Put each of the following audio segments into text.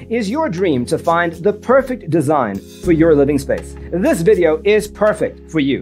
Is your dream to find the perfect design for your living space? This video is perfect for you.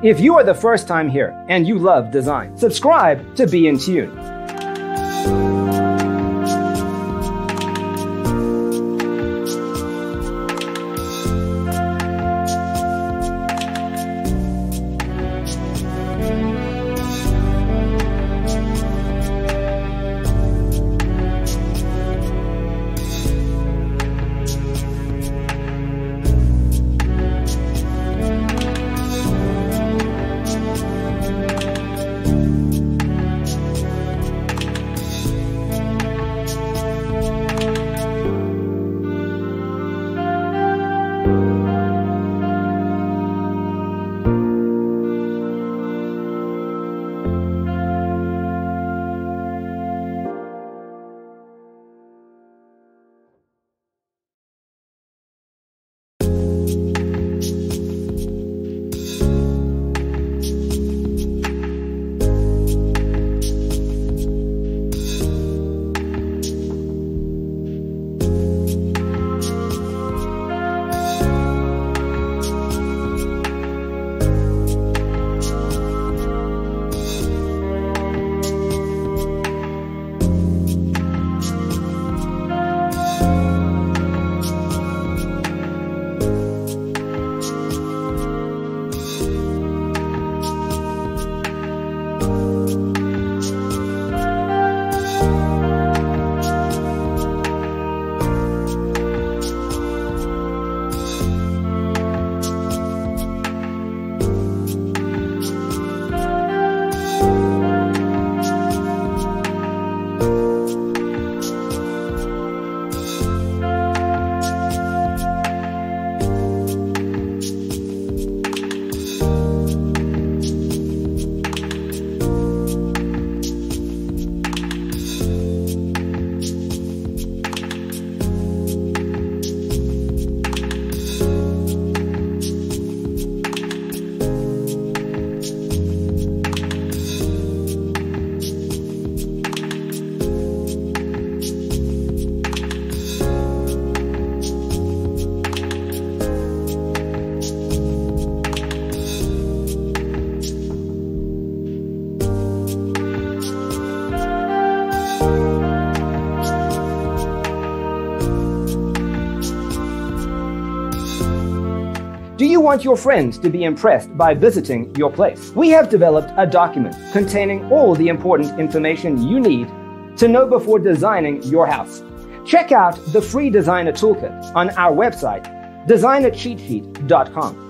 If you are the first time here and you love design, subscribe to Be in Tune. Do you want your friends to be impressed by visiting your place? We have developed a document containing all the important information you need to know before designing your house. Check out the free designer toolkit on our website, designercheatsheet.com.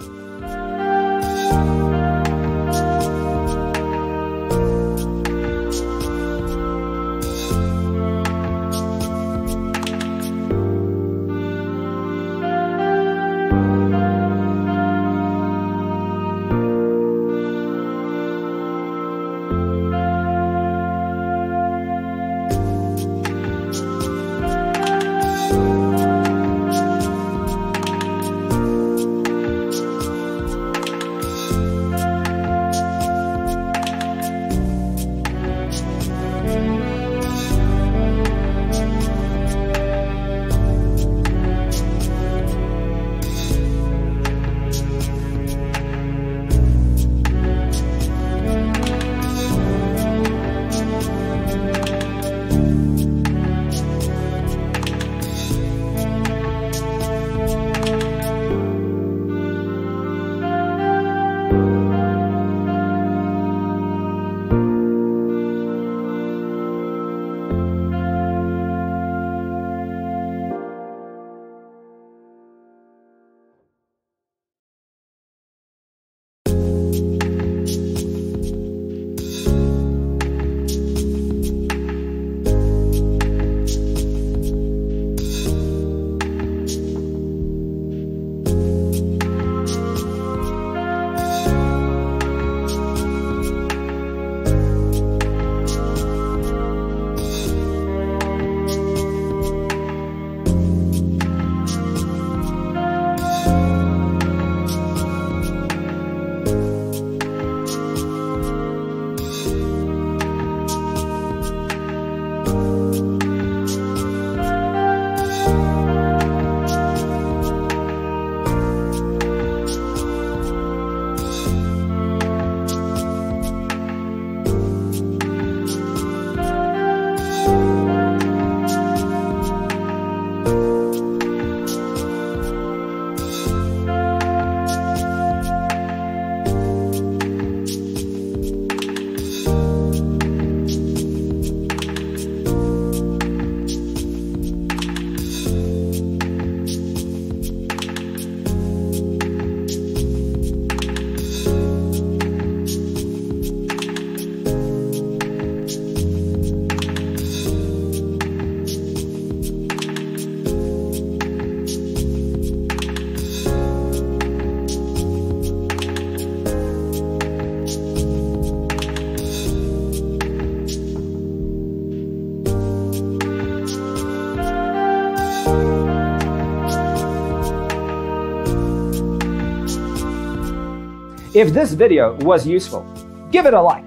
If this video was useful, give it a like.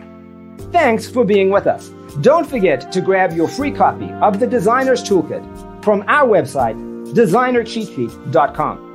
Thanks for being with us. Don't forget to grab your free copy of the Designer's Toolkit from our website, designercheatsheet.com.